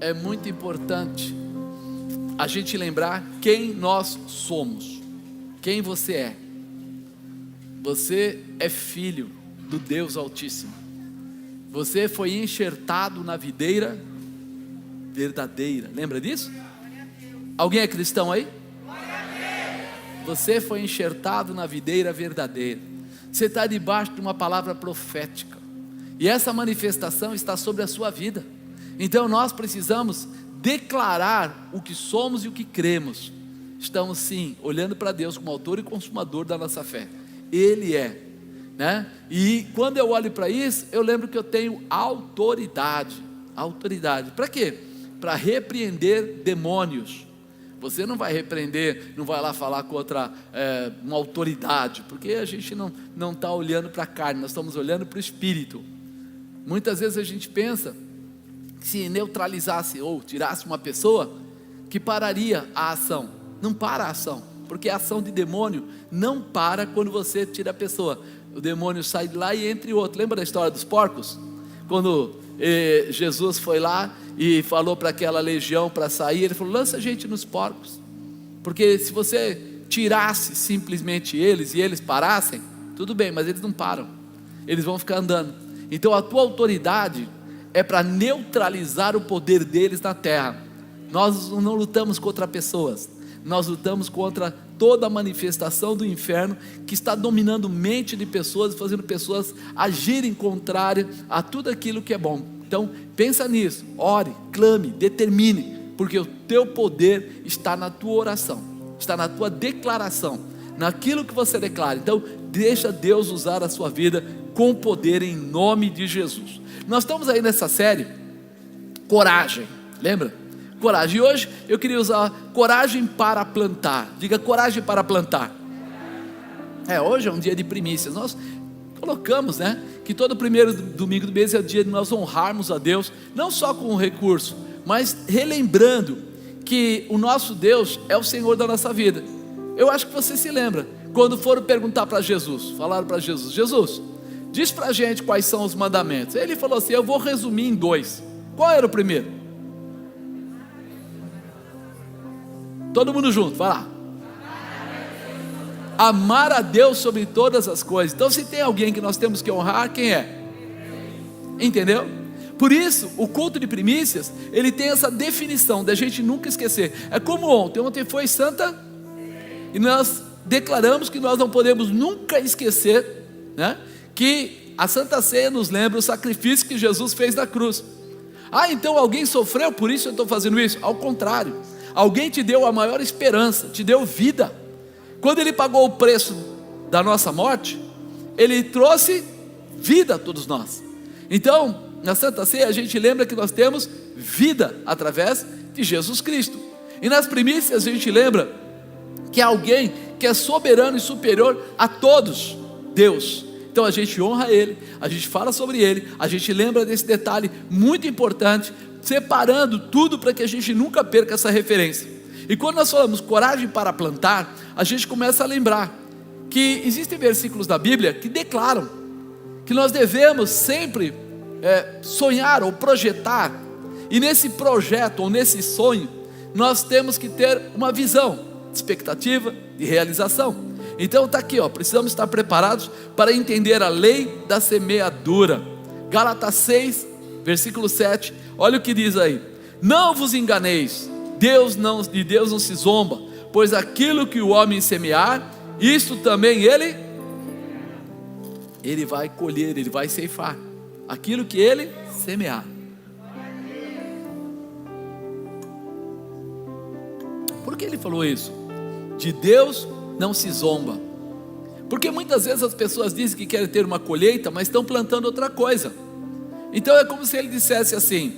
é muito importante a gente lembrar quem nós somos, quem você é. Você é filho do Deus Altíssimo. Você foi enxertado na videira verdadeira. Lembra disso? Alguém é cristão aí? Você foi enxertado na videira verdadeira. Você está debaixo de uma palavra profética, e essa manifestação está sobre a sua vida. Então nós precisamos declarar o que somos e o que cremos. Estamos sim olhando para Deus como autor e consumador da nossa fé. Ele é, né? E quando eu olho para isso, eu lembro que eu tenho autoridade. Autoridade, para quê? Para repreender demônios. Você não vai repreender, não vai lá falar contra uma autoridade, porque a gente não está olhando para a carne, nós estamos olhando para o Espírito. Muitas vezes a gente pensa que se neutralizasse ou tirasse uma pessoa, que pararia a ação. Não para a ação, porque a ação de demônio não para quando você tira a pessoa. O demônio sai de lá e entra em outro. Lembra da história dos porcos? Quando Jesus foi lá e falou para aquela legião para sair, ele falou: lança a gente nos porcos, porque se você tirasse simplesmente eles e eles parassem, tudo bem, mas eles não param, eles vão ficar andando. Então a tua autoridade é para neutralizar o poder deles na terra. Nós não lutamos contra pessoas, nós lutamos contra toda a manifestação do inferno que está dominando mente de pessoas, fazendo pessoas agirem contrário a tudo aquilo que é bom. Então pensa nisso, ore, clame, determine, porque o teu poder está na tua oração, está na tua declaração, naquilo que você declara. Então deixa Deus usar a sua vida com poder em nome de Jesus. Nós estamos aí nessa série Coragem, lembra? Coragem. E hoje eu queria usar coragem para plantar. Diga: coragem para plantar. Hoje é um dia de primícias. Nós colocamos, que todo primeiro domingo do mês é o dia de nós honrarmos a Deus, não só com o recurso, mas relembrando que o nosso Deus é o Senhor da nossa vida. Eu acho que você se lembra, quando foram perguntar para Jesus, falaram para Jesus: Jesus, diz para a gente quais são os mandamentos. Ele falou assim: eu vou resumir em 2. Qual era o primeiro? Todo mundo junto, vai lá. Amar a Deus sobre todas as coisas. Então se tem alguém que nós temos que honrar, quem é? Entendeu? Por isso o culto de primícias, ele tem essa definição da gente nunca esquecer. É como ontem foi Santa, e nós declaramos que nós não podemos nunca esquecer, que a Santa Ceia nos lembra o sacrifício que Jesus fez na cruz. Então alguém sofreu, por isso eu estou fazendo isso? Ao contrário, alguém te deu a maior esperança, te deu vida. Quando ele pagou o preço da nossa morte, ele trouxe vida a todos nós. Então na Santa Ceia a gente lembra que nós temos vida através de Jesus Cristo. E nas primícias a gente lembra que é alguém que é soberano e superior a todos, Deus. Então a gente honra Ele, a gente fala sobre Ele, a gente lembra desse detalhe muito importante, separando tudo para que a gente nunca perca essa referência. E quando nós falamos coragem para plantar, a gente começa a lembrar que existem versículos da Bíblia que declaram que nós devemos sempre sonhar ou projetar, e nesse projeto ou nesse sonho nós temos que ter uma visão, expectativa de realização. Então está aqui, precisamos estar preparados para entender a lei da semeadura. Gálatas 6, versículo 7, olha o que diz aí: não vos enganeis, de Deus não se zomba, pois aquilo que o homem semear, isso também ele vai colher, ele vai ceifar aquilo que ele semear. Por que ele falou isso? De Deus não se zomba. Porque muitas vezes as pessoas dizem que querem ter uma colheita, mas estão plantando outra coisa. Então é como se ele dissesse assim: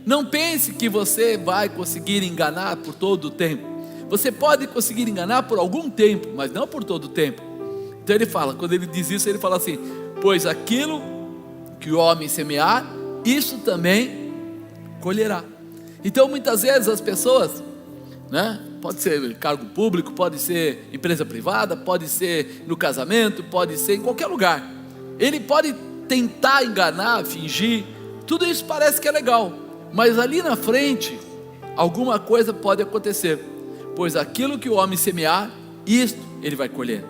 não pense que você vai conseguir enganar por todo o tempo. Você pode conseguir enganar por algum tempo, mas não por todo o tempo. Então ele fala, quando ele diz isso, ele fala assim: pois aquilo que o homem semear, isso também colherá. Então muitas vezes as pessoas, pode ser cargo público, pode ser empresa privada, pode ser no casamento, pode ser em qualquer lugar, ele pode tentar enganar, fingir, tudo isso parece que é legal, mas ali na frente, alguma coisa pode acontecer, pois aquilo que o homem semear, isto ele vai colher.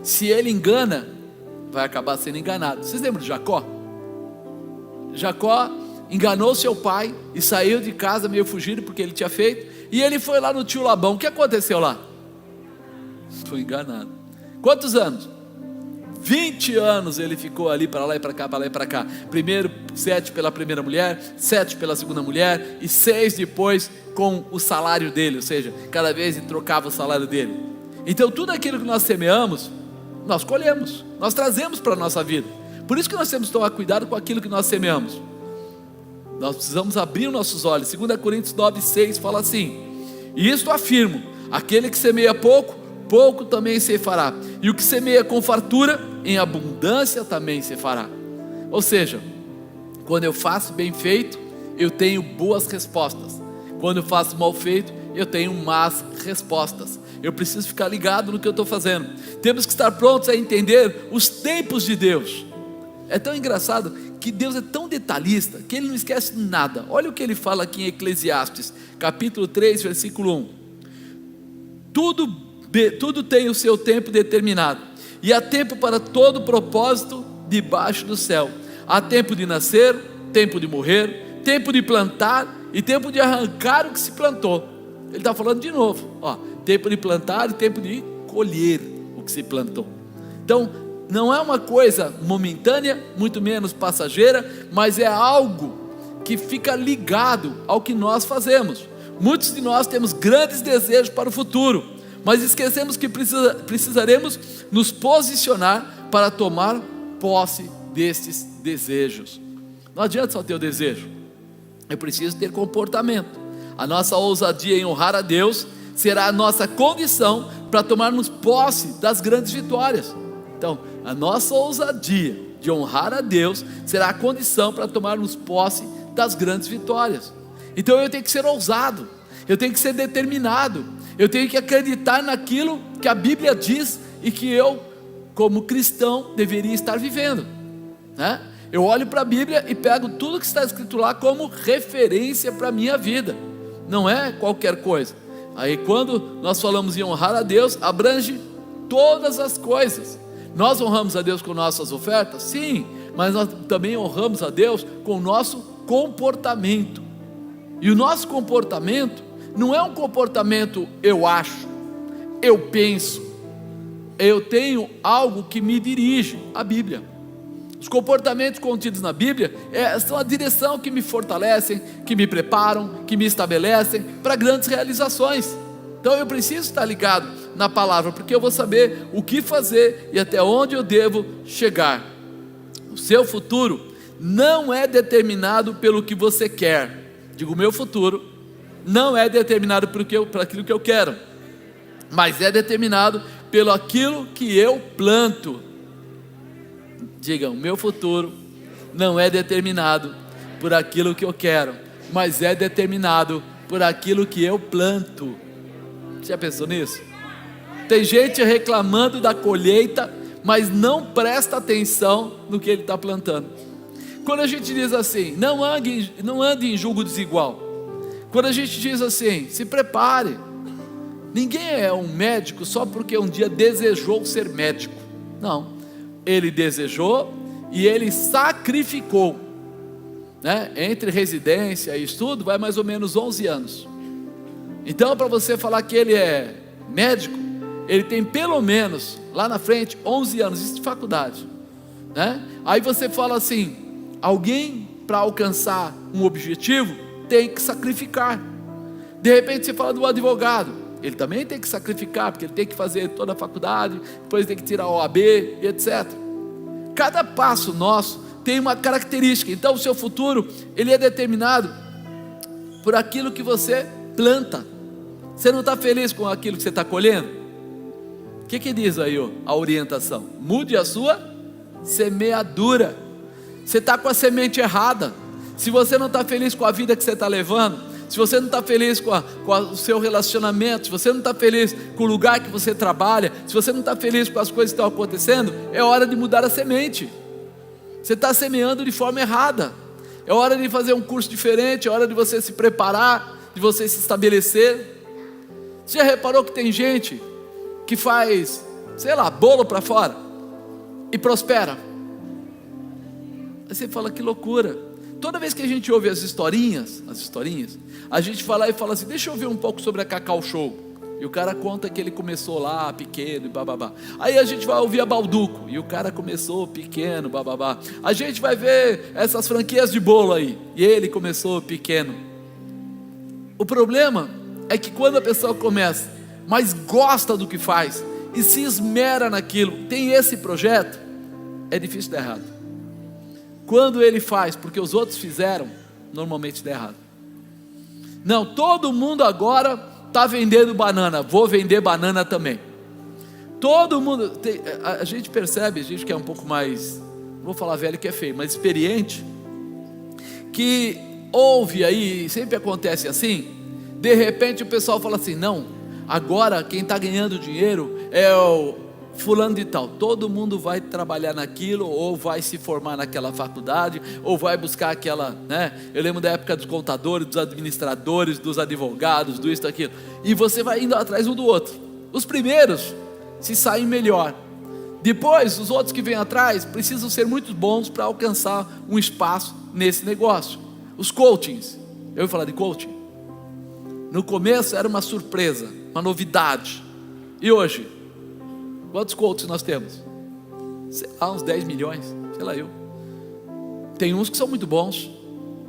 Se ele engana, vai acabar sendo enganado. Vocês lembram de Jacó? Jacó enganou seu pai e saiu de casa meio fugido porque ele tinha feito, e ele foi lá no tio Labão. O que aconteceu lá? Foi enganado. Quantos anos? 20 anos ele ficou ali, para lá e para cá, para lá e para cá. Primeiro 7 pela primeira mulher, 7 pela segunda mulher, e 6 depois com o salário dele, ou seja, cada vez ele trocava o salário dele. Então tudo aquilo que nós semeamos, nós colhemos, nós trazemos para a nossa vida. Por isso que nós temos que tomar cuidado com aquilo que nós semeamos. Nós precisamos abrir os nossos olhos. 2 Coríntios 9:6 fala assim: e isto afirmo, aquele que semeia pouco, pouco também se fará, e o que semeia com fartura, em abundância também se fará. Ou seja, quando eu faço bem feito, eu tenho boas respostas. Quando eu faço mal feito, eu tenho más respostas. Eu preciso ficar ligado no que eu estou fazendo. Temos que estar prontos a entender os tempos de Deus. É tão engraçado que Deus é tão detalhista que Ele não esquece nada. Olha o que Ele fala aqui em Eclesiastes, capítulo 3, versículo 1. Tudo tem o seu tempo determinado, e há tempo para todo propósito debaixo do céu. Há tempo de nascer, tempo de morrer, tempo de plantar e tempo de arrancar o que se plantou. Ele está falando de novo, tempo de plantar e tempo de colher o que se plantou. Então não é uma coisa momentânea, muito menos passageira, mas é algo que fica ligado ao que nós fazemos. Muitos de nós temos grandes desejos para o futuro, mas esquecemos que precisaremos nos posicionar para tomar posse destes desejos. Não adianta só ter o desejo, eu preciso ter comportamento. A nossa ousadia em honrar a Deus será a nossa condição para tomarmos posse das grandes vitórias. Então, a nossa ousadia de honrar a Deus será a condição para tomarmos posse das grandes vitórias. Então eu tenho que ser ousado, eu tenho que ser determinado, eu tenho que acreditar naquilo que a Bíblia diz e que eu, como cristão, deveria estar vivendo, né? Eu olho para a Bíblia e pego tudo que está escrito lá como referência para a minha vida, não é qualquer coisa. Aí quando nós falamos em honrar a Deus, abrange todas as coisas. Nós honramos a Deus com nossas ofertas? Sim, mas nós também honramos a Deus com o nosso comportamento. E o nosso comportamento não é um comportamento eu acho, eu penso, eu tenho algo que me dirige, a Bíblia. Os comportamentos contidos na Bíblia são a direção que me fortalecem, que me preparam, que me estabelecem para grandes realizações. Então eu preciso estar ligado na palavra, porque eu vou saber o que fazer e até onde eu devo chegar. O seu futuro não é determinado pelo que você quer. Digo, o meu futuro não é determinado por aquilo que eu quero, mas é determinado pelo aquilo que eu planto. Diga, o meu futuro não é determinado por aquilo que eu quero, mas é determinado por aquilo que eu planto. Já pensou nisso? Tem gente reclamando da colheita, mas não presta atenção no que ele está plantando. Quando a gente diz assim, não ande em julgo desigual. Quando a gente diz assim, se prepare. Ninguém é um médico só porque um dia desejou ser médico. Não, ele desejou e ele sacrificou, né? Entre residência e estudo vai mais ou menos 11 anos. Então para você falar que ele é médico, ele tem pelo menos lá na frente 11 anos, isso de faculdade, né? Aí você fala assim, alguém para alcançar um objetivo tem que sacrificar. De repente você fala do advogado, ele também tem que sacrificar, porque ele tem que fazer toda a faculdade, depois tem que tirar a OAB, etc. Cada passo nosso tem uma característica. Então o seu futuro, ele é determinado por aquilo que você planta. Você não está feliz com aquilo que você está colhendo? O que diz aí a orientação? Mude a sua semeadura. Você está com a semente errada. Se você não está feliz com a vida que você está levando, se você não está feliz com o seu relacionamento, se você não está feliz com o lugar que você trabalha, se você não está feliz com as coisas que estão acontecendo, é hora de mudar a semente. Você está semeando de forma errada. é hora de fazer um curso diferente, é hora de você se preparar, de você se estabelecer. Você já reparou que tem gente que faz, sei lá, bolo para fora e prospera? Aí você fala, que loucura. Toda vez que a gente ouve as historinhas, a gente fala e fala assim, deixa eu ouvir um pouco sobre a Cacau Show. E o cara conta que ele começou lá pequeno e bababá. Aí a gente vai ouvir a Balduco, e o cara começou pequeno, bababá. A gente vai ver essas franquias de bolo aí, e ele começou pequeno. O problema é que quando a pessoa começa, mas gosta do que faz, e se esmera naquilo, tem esse projeto, é difícil dar errado. Quando ele faz porque os outros fizeram, normalmente dá errado. Não, todo mundo agora está vendendo banana, vou vender banana também. Todo mundo, a gente percebe, a gente que é um pouco mais, não vou falar velho que é feio, mas experiente, que ouve aí, sempre acontece assim, de repente o pessoal fala assim, não, agora quem está ganhando dinheiro é o fulano de tal, todo mundo vai trabalhar naquilo, ou vai se formar naquela faculdade, ou vai buscar aquela, né? Eu lembro da época dos contadores, dos administradores, dos advogados, do isso, daquilo, e você vai indo atrás um do outro. Os primeiros se saem melhor, depois os outros que vêm atrás precisam ser muito bons para alcançar um espaço nesse negócio. Os coachings, eu ia falar de coaching, no começo era uma surpresa, uma novidade, e hoje, quantos coaches nós temos? Sei lá, uns 10 milhões, sei lá eu. Tem uns que são muito bons,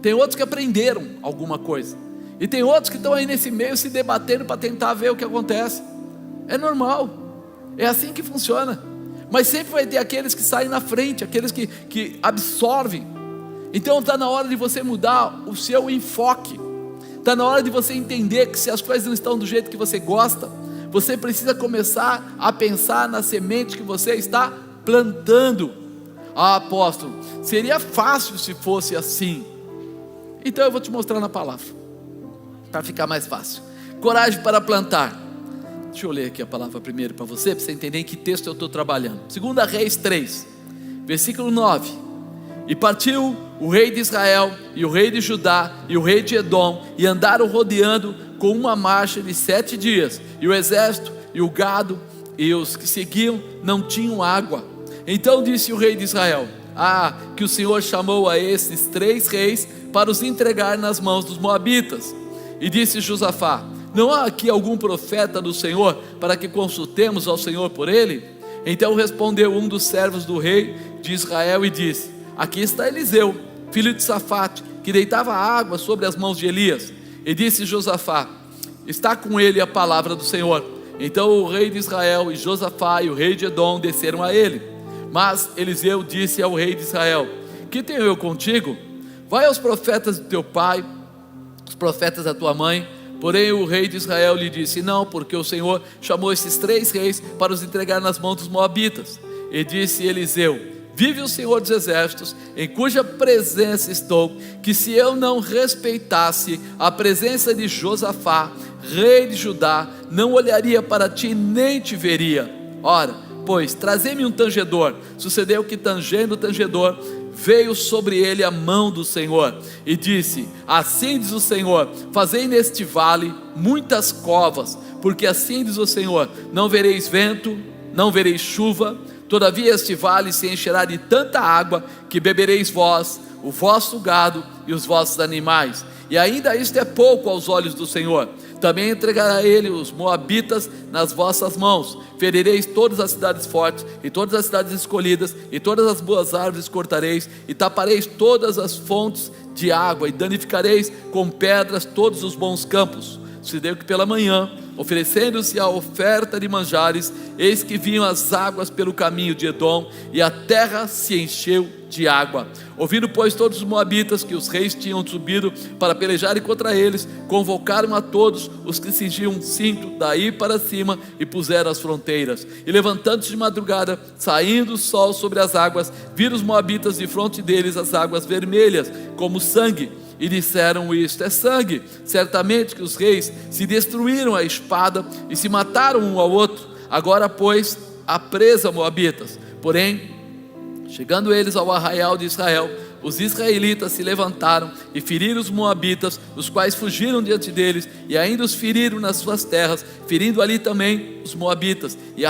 tem outros que aprenderam alguma coisa, e tem outros que estão aí nesse meio se debatendo para tentar ver o que acontece. É normal, é assim que funciona. Mas sempre vai ter aqueles que saem na frente, aqueles que absorvem. Então está na hora de você mudar o seu enfoque, está na hora de você entender que se as coisas não estão do jeito que você gosta, você precisa começar a pensar na semente que você está plantando. Ah, apóstolo, seria fácil se fosse assim. Então eu vou te mostrar na palavra, para ficar mais fácil. Coragem para plantar. Deixa eu ler aqui a palavra primeiro para você entender em que texto eu estou trabalhando. 2 Reis 3, versículo 9. E partiu o rei de Israel, e o rei de Judá, e o rei de Edom, e andaram rodeando com uma marcha de 7 dias, e o exército, e o gado, e os que seguiam, não tinham água. Então disse o rei de Israel, que o Senhor chamou a esses 3 reis, para os entregar nas mãos dos moabitas. E disse Josafá, não há aqui algum profeta do Senhor, para que consultemos ao Senhor por ele? Então respondeu um dos servos do rei de Israel, e disse, aqui está Eliseu, filho de Safate, que deitava água sobre as mãos de Elias. E disse Josafá, está com ele a palavra do Senhor. Então o rei de Israel e Josafá e o rei de Edom desceram a ele. Mas Eliseu disse ao rei de Israel, que tenho eu contigo? Vai aos profetas do teu pai, os profetas da tua mãe. Porém o rei de Israel lhe disse, não, porque o Senhor chamou esses 3 reis para os entregar nas mãos dos moabitas. E disse Eliseu, vive o Senhor dos exércitos, em cuja presença estou, que se eu não respeitasse a presença de Josafá, rei de Judá, não olharia para ti nem te veria. Ora, pois, trazei-me um tangedor. Sucedeu que tangendo o tangedor, veio sobre ele a mão do Senhor, e disse, assim diz o Senhor, fazei neste vale muitas covas, porque assim diz o Senhor, não vereis vento, não vereis chuva, todavia este vale se encherá de tanta água, que bebereis vós, o vosso gado e os vossos animais, e ainda isto é pouco aos olhos do Senhor. Também entregará ele os moabitas nas vossas mãos. Ferireis todas as cidades fortes, e todas as cidades escolhidas, e todas as boas árvores cortareis, e tapareis todas as fontes de água, e danificareis com pedras todos os bons campos. Sucedeu que pela manhã, oferecendo-se a oferta de manjares, eis que vinham as águas pelo caminho de Edom, e a terra se encheu de água. Ouvindo pois todos os moabitas que os reis tinham subido para pelejarem contra eles, convocaram a todos os que cingiam cinto daí para cima, e puseram as fronteiras. E levantando-se de madrugada, saindo o sol sobre as águas, viram os moabitas de fronte deles as águas vermelhas como sangue, e disseram, isto é sangue. Certamente que os reis se destruíram a espada e se mataram um ao outro. Agora pois a presa moabitas. Porém Chegando eles ao arraial de Israel, os israelitas se levantaram e feriram os moabitas, os quais fugiram diante deles, e ainda os feriram nas suas terras, ferindo ali também os moabitas, e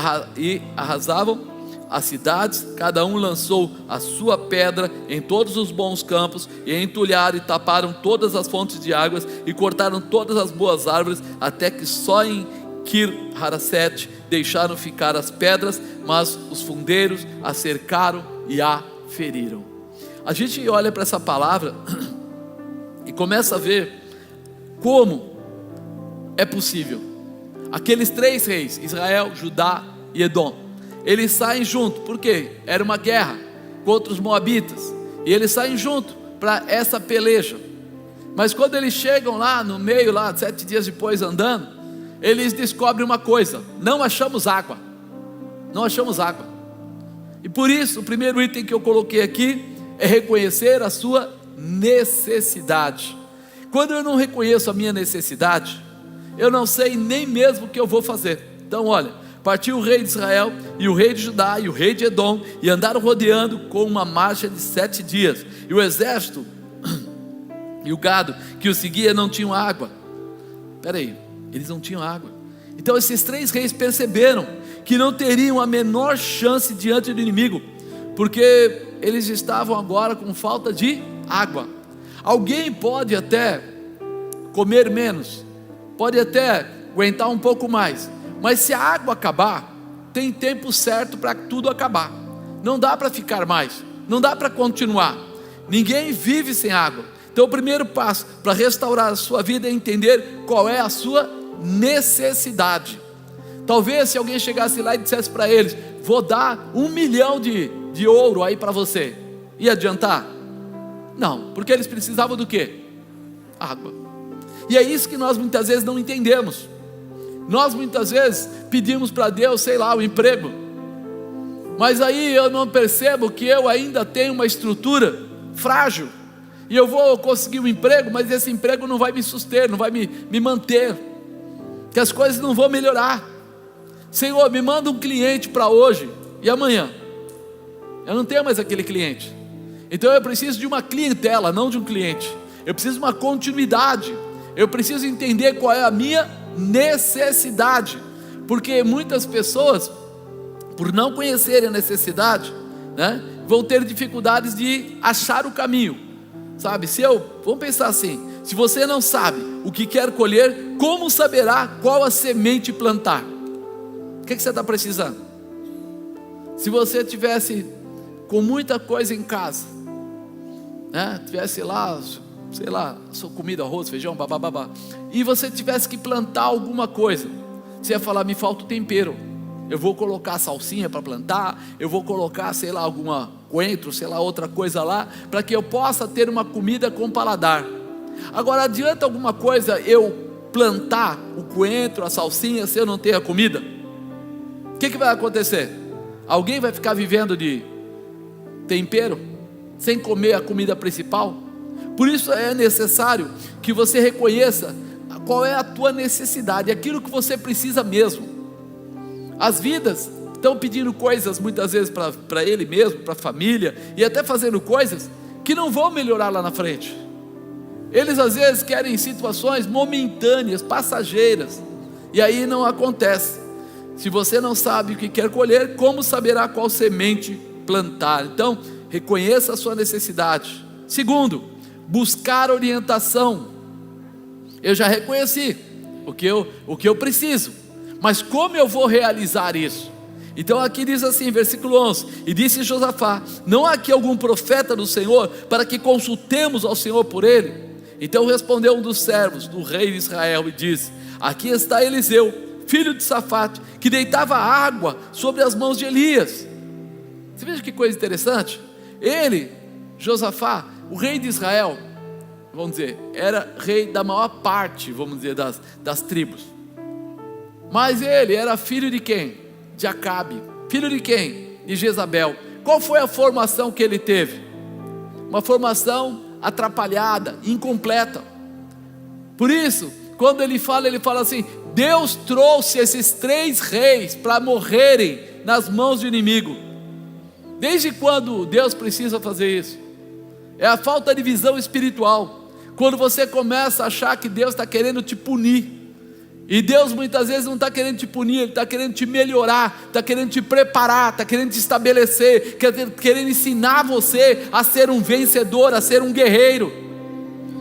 arrasavam as cidades. Cada um lançou a sua pedra em todos os bons campos, e entulharam e taparam todas as fontes de águas, e cortaram todas as boas árvores, até que só em Kir-Haresete deixaram ficar as pedras, mas os fundeiros a cercaram e a feriram. A gente olha para essa palavra e começa a ver como é possível. Aqueles 3 reis, Israel, Judá e Edom, eles saem junto, por quê? Era uma guerra contra os moabitas, e eles saem junto para essa peleja. Mas quando eles chegam lá no meio, lá 7 dias depois andando, eles descobrem uma coisa: não achamos água. Não achamos água. E por isso, o primeiro item que eu coloquei aqui é reconhecer a sua necessidade. Quando eu não reconheço a minha necessidade, eu não sei nem mesmo o que eu vou fazer. Então olha, partiu o rei de Israel, e o rei de Judá, e o rei de Edom, e andaram rodeando com uma marcha de 7 dias, e o exército e o gado que o seguia não tinham água. Peraí, eles não tinham água. Então esses 3 reis perceberam que não teriam a menor chance diante do inimigo, porque eles estavam agora com falta de água. Alguém pode até comer menos, pode até aguentar um pouco mais, mas se a água acabar, tem tempo certo para tudo acabar. Não dá para ficar mais, não dá para continuar. Ninguém vive sem água. Então o primeiro passo para restaurar a sua vida é entender qual é a sua necessidade. Talvez se alguém chegasse lá e dissesse para eles: vou dar 1 milhão de ouro aí para você, ia adiantar? Não, porque eles precisavam do quê? Água. E é isso que nós muitas vezes não entendemos. Nós muitas vezes pedimos para Deus, sei lá, o emprego, mas aí eu não percebo que eu ainda tenho uma estrutura frágil, e eu vou conseguir um emprego, mas esse emprego não vai me suster, não vai me manter, que as coisas não vão melhorar. Senhor, me manda um cliente para hoje, e amanhã eu não tenho mais aquele cliente. Então eu preciso de uma clientela, não de um cliente. Eu preciso de uma continuidade. Eu preciso entender qual é a minha necessidade, porque muitas pessoas, por não conhecerem a necessidade, né, vão ter dificuldades de achar o caminho, sabe? Vamos pensar assim: se você não sabe o que quer colher, como saberá qual a semente plantar? O que você está precisando? Se você tivesse com muita coisa em casa, né, tivesse lá, sei lá, sua comida, arroz, feijão, babá, e você tivesse que plantar alguma coisa, você ia falar: me falta o tempero. Eu vou colocar salsinha para plantar, eu vou colocar, sei lá, alguma coentro, sei lá, outra coisa lá, para que eu possa ter uma comida com paladar. Agora, adianta alguma coisa eu plantar o coentro, a salsinha, se eu não tenho a comida? O que vai acontecer? Alguém vai ficar vivendo de tempero, sem comer a comida principal? Por isso é necessário que você reconheça qual é a tua necessidade, aquilo que você precisa mesmo. As vidas estão pedindo coisas muitas vezes para ele mesmo, para a família, e até fazendo coisas que não vão melhorar lá na frente. Eles às vezes querem situações momentâneas, passageiras, e aí não acontece. Se você não sabe o que quer colher, como saberá qual semente plantar? Então, reconheça a sua necessidade. Segundo, buscar orientação. Eu já reconheci o que eu preciso, mas como eu vou realizar isso? Então aqui diz assim, versículo 11: e disse Josafá: não há aqui algum profeta do Senhor, para que consultemos ao Senhor por ele? Então respondeu um dos servos do rei de Israel e disse: aqui está Eliseu, filho de Safate, que deitava água sobre as mãos de Elias. Você veja que coisa interessante. Ele, Josafá, o rei de Israel, vamos dizer, era rei da maior parte, vamos dizer, das tribos. Mas ele era filho de quem? De Acabe. Filho de quem? De Jezabel. Qual foi a formação que ele teve? Uma formação atrapalhada, incompleta. Por isso, quando ele fala assim: Deus trouxe esses 3 reis para morrerem nas mãos do inimigo. Desde quando Deus precisa fazer isso? É a falta de visão espiritual. Quando você começa a achar que Deus está querendo te punir. E Deus muitas vezes não está querendo te punir, Ele está querendo te melhorar, está querendo te preparar, está querendo te estabelecer, querendo ensinar você a ser um vencedor, a ser um guerreiro.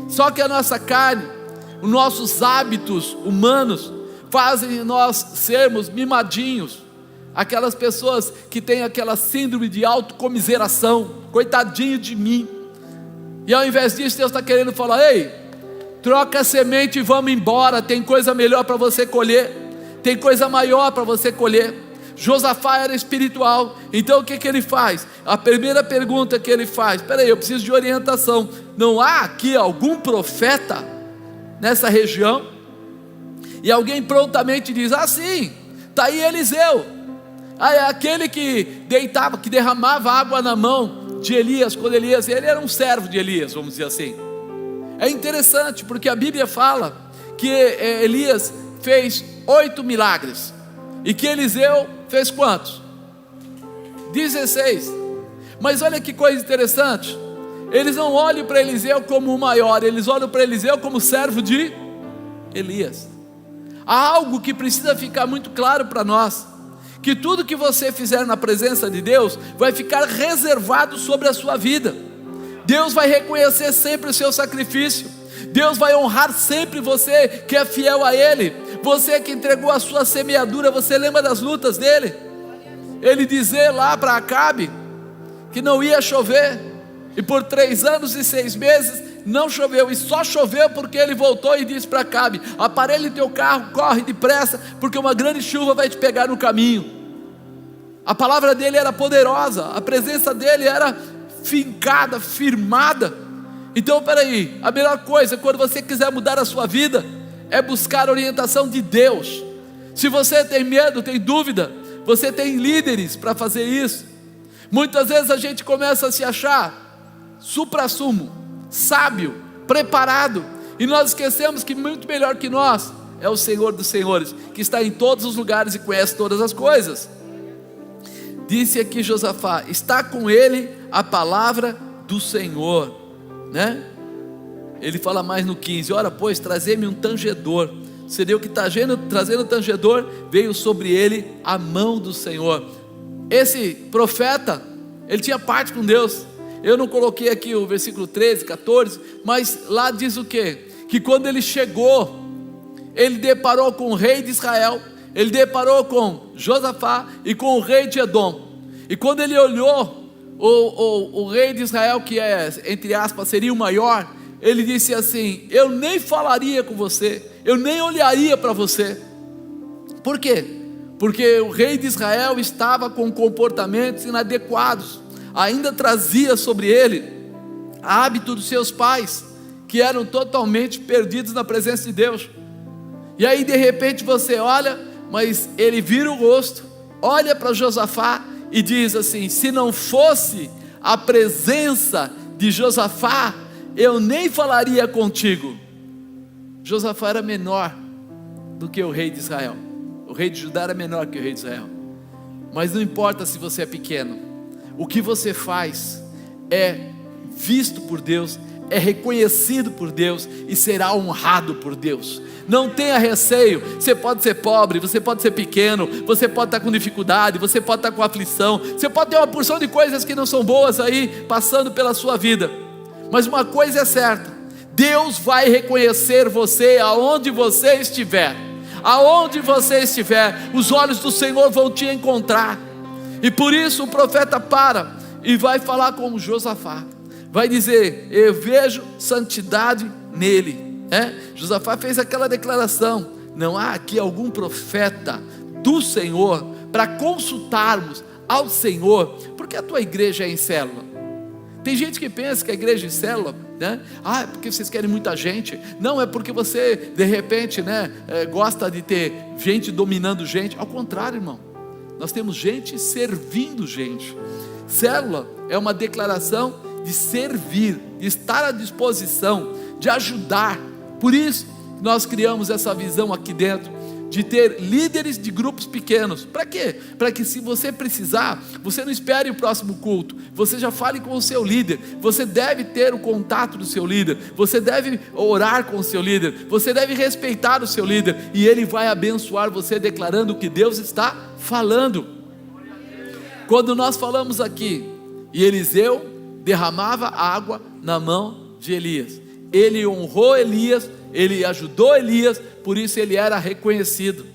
Só que a nossa carne, os nossos hábitos humanos, fazem nós sermos mimadinhos. Aquelas pessoas que têm aquela síndrome de autocomiseração, coitadinho de mim. E ao invés disso, Deus está querendo falar: ei, troca a semente e vamos embora, tem coisa melhor para você colher, tem coisa maior para você colher. Josafá era espiritual, então o que ele faz? A primeira pergunta que ele faz: espera aí, eu preciso de orientação, não há aqui algum profeta nessa região? E alguém prontamente diz: ah sim, está aí Eliseu, é aquele que deitava, que derramava água na mão de Elias, quando Elias, ele era um servo de Elias, vamos dizer assim. É interessante, porque a Bíblia fala que Elias fez 8 milagres, e que Eliseu fez quantos? 16. Mas olha que coisa interessante, eles não olham para Eliseu como o maior, eles olham para Eliseu como servo de Elias. Há algo que precisa ficar muito claro para nós, que tudo que você fizer na presença de Deus, vai ficar reservado sobre a sua vida. Deus vai reconhecer sempre o seu sacrifício, Deus vai honrar sempre você que é fiel a Ele. Você que entregou a sua semeadura, você lembra das lutas dele? Ele dizer lá para Acabe que não ia chover, e por 3 anos e 6 meses não choveu, e só choveu porque ele voltou e disse para Acabe: aparelhe teu carro, corre depressa, porque uma grande chuva vai te pegar no caminho. A palavra dele era poderosa, a presença dele era fincada, firmada. Então peraí, a melhor coisa quando você quiser mudar a sua vida é buscar a orientação de Deus. Se você tem medo, tem dúvida, você tem líderes para fazer isso. Muitas vezes a gente começa a se achar supra-sumo, sábio, preparado, e nós esquecemos que muito melhor que nós é o Senhor dos Senhores, que está em todos os lugares e conhece todas as coisas. Disse aqui Josafá: está com ele a palavra do Senhor, né? Ele fala mais no 15: ora pois, trazei-me um tangedor. Seria o que trazendo o tangedor, veio sobre ele a mão do Senhor. Esse profeta, ele tinha parte com Deus. Eu não coloquei aqui o versículo 13, 14, mas lá diz o quê? Que quando ele chegou, ele deparou com o rei de Israel, ele deparou com Josafá e com o rei de Edom. E quando ele olhou o rei de Israel, que entre aspas seria o maior, ele disse assim: eu nem falaria com você, eu nem olharia para você. Por quê? Porque o rei de Israel estava com comportamentos inadequados, ainda trazia sobre ele hábito dos seus pais, que eram totalmente perdidos na presença de Deus. E aí de repente você olha, mas ele vira o rosto, olha para Josafá e diz assim: se não fosse a presença de Josafá, eu nem falaria contigo. Josafá era menor do que o rei de Israel, o rei de Judá era menor que o rei de Israel. Mas não importa se você é pequeno, o que você faz é visto por Deus, é reconhecido por Deus e será honrado por Deus. Não tenha receio. Você pode ser pobre, você pode ser pequeno, você pode estar com dificuldade, você pode estar com aflição, você pode ter uma porção de coisas que não são boas aí passando pela sua vida, mas uma coisa é certa: Deus vai reconhecer você aonde você estiver. Aonde você estiver, os olhos do Senhor vão te encontrar. E por isso o profeta para e vai falar com Josafá, vai dizer: eu vejo santidade nele. Josafá fez aquela declaração: não há aqui algum profeta do Senhor para consultarmos ao Senhor, porque a tua igreja é em célula. Tem gente que pensa que a igreja é em célula, né? É porque vocês querem muita gente. Não, é porque você de repente, gosta de ter gente dominando gente. Ao contrário, irmão, nós temos gente servindo gente. Célula é uma declaração de servir, de estar à disposição, de ajudar. Por isso nós criamos essa visão aqui dentro, de ter líderes de grupos pequenos. Para quê? Para que, se você precisar, você não espere o próximo culto, você já fale com o seu líder. Você deve ter o contato do seu líder, você deve orar com o seu líder, você deve respeitar o seu líder, e ele vai abençoar você declarando o que Deus está falando. Quando nós falamos aqui, e Eliseu derramava água na mão de Elias, ele honrou Elias, ele ajudou Elias, por isso ele era reconhecido.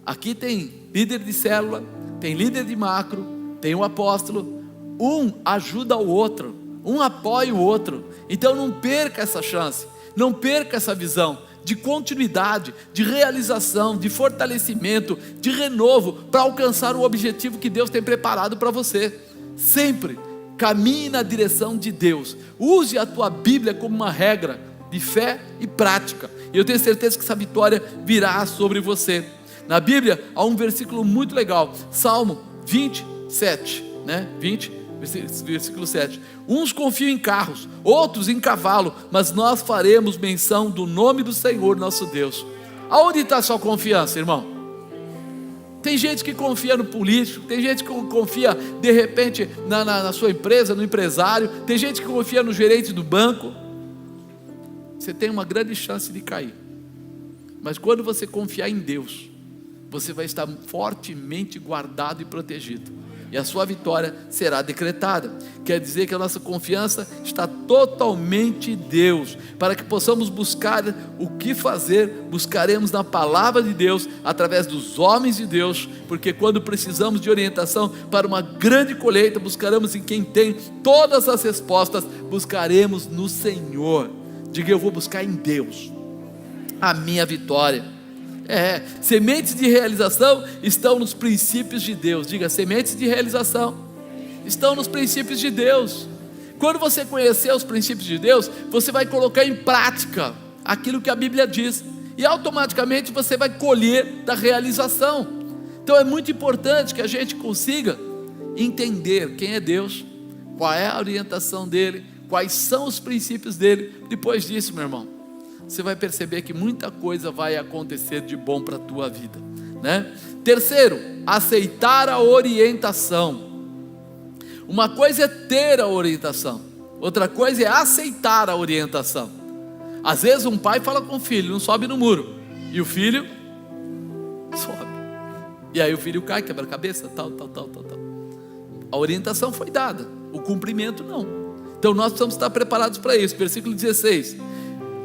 Aqui tem líder de célula, tem líder de macro, tem um apóstolo, um ajuda o outro, um apoia o outro. Então não perca essa chance, não perca essa visão de continuidade, de realização, de fortalecimento, de renovo, para alcançar o objetivo que Deus tem preparado para você. Sempre caminhe na direção de Deus, use a tua Bíblia como uma regra de fé e prática, e eu tenho certeza que essa vitória virá sobre você. Na Bíblia há um versículo muito legal, Salmo 27, né? 20, versículo 7. Uns confiam em carros, outros em cavalo, mas nós faremos menção do nome do Senhor nosso Deus. Aonde está a sua confiança, irmão? Tem gente que confia no político, tem gente que confia de repente na sua empresa, no empresário, tem gente que confia no gerente do banco. Você tem uma grande chance de cair, mas quando você confiar em Deus, você vai estar fortemente guardado e protegido, e a sua vitória será decretada. Quer dizer que a nossa confiança está totalmente em Deus. Para que possamos buscar o que fazer, buscaremos na palavra de Deus, através dos homens de Deus, porque quando precisamos de orientação para uma grande colheita, buscaremos em quem tem todas as respostas, buscaremos no Senhor. Diga: eu vou buscar em Deus a minha vitória. Sementes de realização estão nos princípios de Deus. Diga: sementes de realização estão nos princípios de Deus. Quando você conhecer os princípios de Deus, você vai colocar em prática aquilo que a Bíblia diz, e automaticamente você vai colher da realização. Então é muito importante que a gente consiga entender quem é Deus, qual é a orientação dele, quais são os princípios dele. Depois disso, meu irmão, você vai perceber que muita coisa vai acontecer de bom para a tua vida, né? Terceiro, aceitar a orientação. Uma coisa é ter a orientação, outra coisa é aceitar a orientação. Às vezes um pai fala com o filho: não sobe no muro, e o filho sobe, e aí o filho cai, quebra a cabeça, tal. A orientação foi dada, o cumprimento não. Então nós precisamos estar preparados para isso. Versículo 16: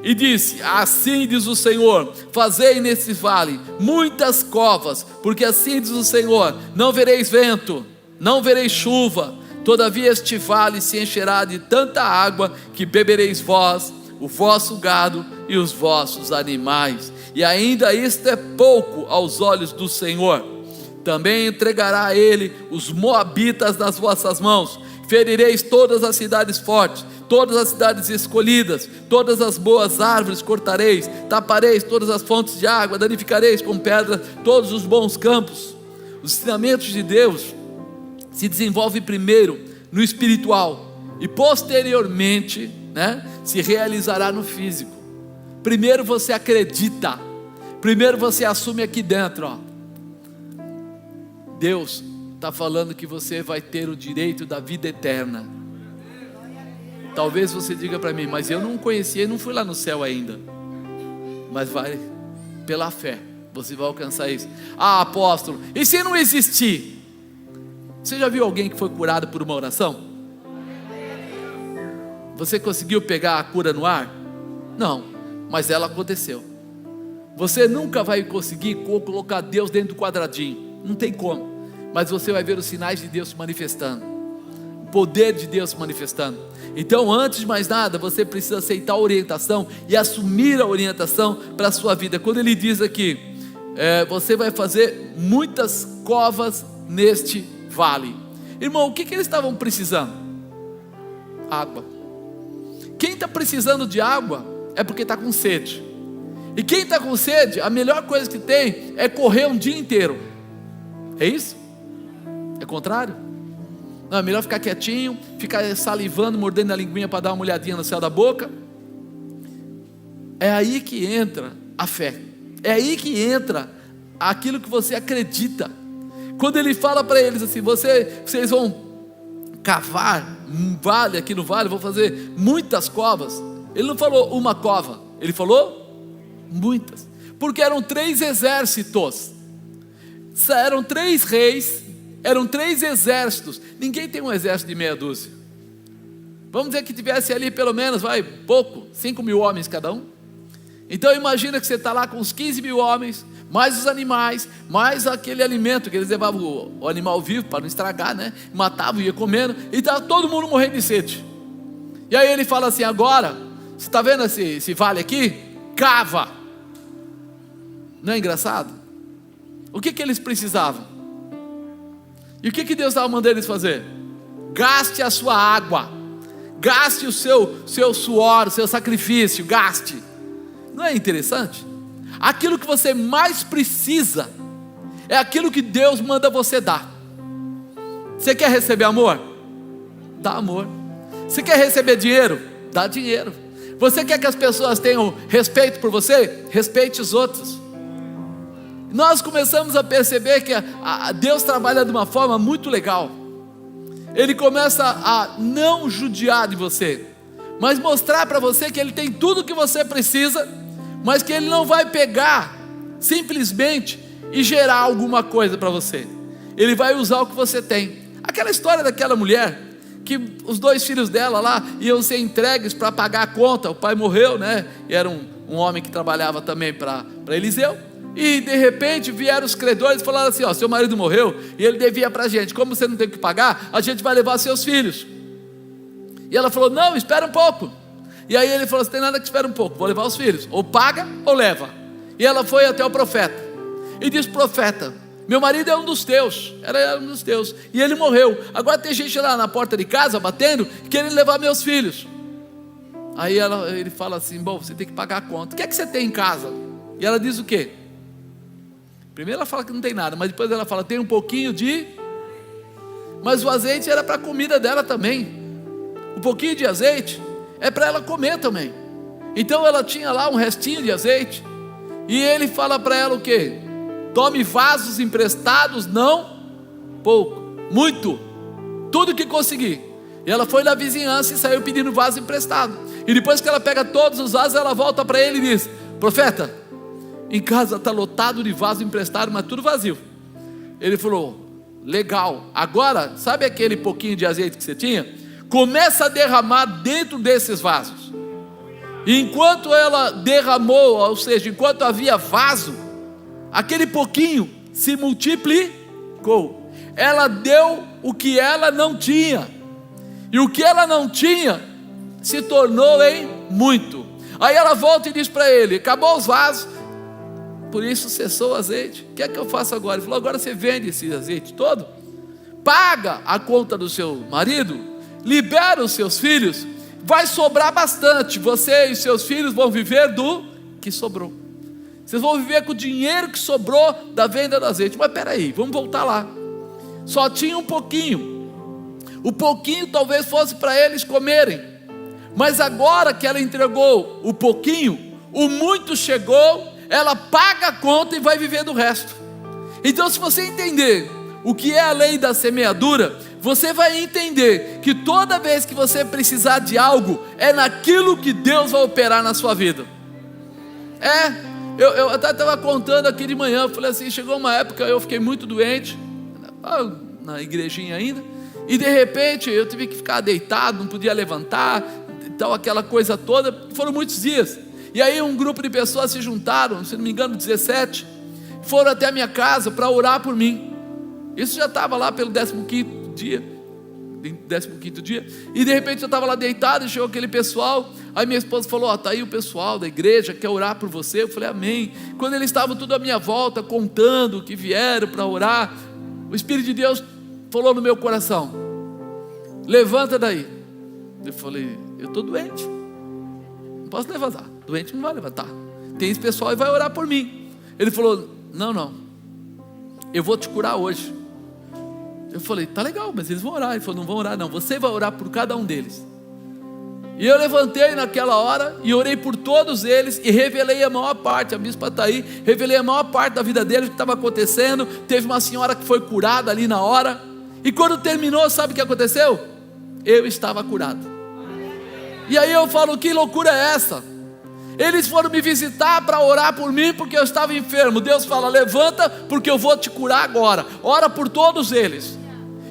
e disse: assim diz o Senhor, fazei nesse vale muitas covas, porque assim diz o Senhor, não vereis vento, não vereis chuva, todavia este vale se encherá de tanta água, que bebereis vós, o vosso gado e os vossos animais, e ainda isto é pouco aos olhos do Senhor. Também entregará a ele os moabitas nas vossas mãos, ferireis todas as cidades fortes, todas as cidades escolhidas, todas as boas árvores cortareis, tapareis todas as fontes de água, danificareis com pedra todos os bons campos. Os ensinamentos de Deus se desenvolvem primeiro no espiritual, e posteriormente, se realizará no físico. Primeiro você acredita, primeiro você assume aqui dentro, Deus está falando que você vai ter o direito da vida eterna. Talvez você diga para mim: mas eu não conhecia e não fui lá no céu ainda. Mas vai, pela fé, você vai alcançar isso. Ah, apóstolo, e se não existir? Você já viu alguém que foi curado por uma oração? Você conseguiu pegar a cura no ar? Não, mas ela aconteceu. Você nunca vai conseguir colocar Deus dentro do quadradinho, não tem como, mas você vai ver os sinais de Deus se manifestando, o poder de Deus se manifestando. Então, antes de mais nada, você precisa aceitar a orientação e assumir a orientação para a sua vida. Quando ele diz aqui, você vai fazer muitas covas neste vale. Irmão, o que eles estavam precisando? Água. Quem está precisando de água é porque está com sede. E quem está com sede, a melhor coisa que tem é correr um dia inteiro. É isso? É contrário? Não, é melhor ficar quietinho, ficar salivando, mordendo a linguinha para dar uma olhadinha no céu da boca. É aí que entra a fé. É aí que entra aquilo que você acredita. Quando ele fala para eles assim: vocês vão cavar um vale aqui no vale, vão fazer muitas covas. Ele não falou uma cova, ele falou muitas, porque eram 3 exércitos, eram 3 reis, eram 3 exércitos. Ninguém tem um exército de meia dúzia. Vamos dizer que tivesse ali pelo menos, 5 mil homens cada um. Então imagina que você está lá com uns 15 mil homens, mais os animais, mais aquele alimento que eles levavam o animal vivo para não estragar, né? Matavam, ia comendo, e estava todo mundo morrendo de sede. E aí ele fala assim: agora, você está vendo esse vale aqui? Cava. Não é engraçado? O que eles precisavam? E o que Deus estava mandando eles fazer? Gaste a sua água, gaste o seu suor, o seu sacrifício, gaste. Não é interessante? Aquilo que você mais precisa é aquilo que Deus manda você dar. Você quer receber amor? Dá amor. Você quer receber dinheiro? Dá dinheiro. Você quer que as pessoas tenham respeito por você? Respeite os outros. Nós começamos a perceber que Deus trabalha de uma forma muito legal. Ele começa a não judiar de você, mas mostrar para você que Ele tem tudo o que você precisa, mas que Ele não vai pegar simplesmente e gerar alguma coisa para você. Ele vai usar o que você tem. Aquela história daquela mulher, que os 2 filhos dela lá iam ser entregues para pagar a conta. O pai morreu, né? E era um homem que trabalhava também para Eliseu. E de repente vieram os credores e falaram assim: seu marido morreu e ele devia para a gente, como você não tem o que pagar, a gente vai levar seus filhos. E ela falou: não, espera um pouco. E aí ele falou: tem nada que espera um pouco, vou levar os filhos, ou paga ou leva. E ela foi até o profeta e disse: profeta, meu marido é um dos teus, era um dos teus, e ele morreu, agora tem gente lá na porta de casa batendo, querendo levar meus filhos. Aí ele fala assim: bom, você tem que pagar a conta. O que é que você tem em casa? E ela diz o quê? Primeiro ela fala que não tem nada, mas depois ela fala: tem um pouquinho de... Mas o azeite era para a comida dela também. Um pouquinho de azeite é para ela comer também. Então ela tinha lá um restinho de azeite. E ele fala para ela o quê? Tome vasos emprestados, não pouco, muito, tudo que conseguir. E ela foi na vizinhança e saiu pedindo vaso emprestado. E depois que ela pega todos os vasos, ela volta para ele e diz: profeta, em casa está lotado de vaso emprestado, mas tudo vazio. Ele falou: legal, agora sabe aquele pouquinho de azeite que você tinha? Começa a derramar dentro desses vasos. E enquanto ela derramou, ou seja, enquanto havia vaso, aquele pouquinho se multiplicou. Ela deu o que ela não tinha, e o que ela não tinha se tornou em muito. Aí ela volta e diz para ele: acabou os vasos, por isso cessou o azeite. O que é que eu faço agora? Ele falou: agora você vende esse azeite todo, paga a conta do seu marido, libera os seus filhos, vai sobrar bastante. Você e seus filhos vão viver do que sobrou. Vocês vão viver com o dinheiro que sobrou da venda do azeite. Mas peraí, vamos voltar lá. Só tinha um pouquinho. O pouquinho talvez fosse para eles comerem, mas agora que ela entregou o pouquinho, o muito chegou. Ela paga a conta e vai viver do resto. Então, se você entender o que é a lei da semeadura, você vai entender que toda vez que você precisar de algo, é naquilo que Deus vai operar na sua vida. Eu até estava contando aqui de manhã, eu falei assim: chegou uma época, eu fiquei muito doente, na igrejinha ainda, e de repente eu tive que ficar deitado, não podia levantar, tal, aquela coisa toda. Foram muitos dias. E aí um grupo de pessoas se juntaram, se não me engano 17, foram até a minha casa para orar por mim. Isso já estava lá pelo 15º dia, e de repente eu estava lá deitado e chegou aquele pessoal. Aí minha esposa falou: está aí o pessoal da igreja, quer orar por você. Eu falei: amém. Quando eles estavam tudo à minha volta, contando que vieram para orar, o Espírito de Deus falou no meu coração: levanta daí. Eu falei: eu estou doente, não posso levantar. Doente não vai levantar. Tem esse pessoal e vai orar por mim. Ele falou: não, eu vou te curar hoje. Eu falei: tá legal, mas eles vão orar. Ele falou: não vão orar não, você vai orar por cada um deles. E eu levantei naquela hora e orei por todos eles e revelei a maior parte. A bispa está aí, revelei a maior parte da vida deles, o que estava acontecendo. Teve uma senhora que foi curada ali na hora. E quando terminou, sabe o que aconteceu? Eu estava curado. E aí eu falo, que loucura é essa? Eles foram me visitar para orar por mim porque eu estava enfermo. Deus fala, levanta porque eu vou te curar agora. Ora por todos eles.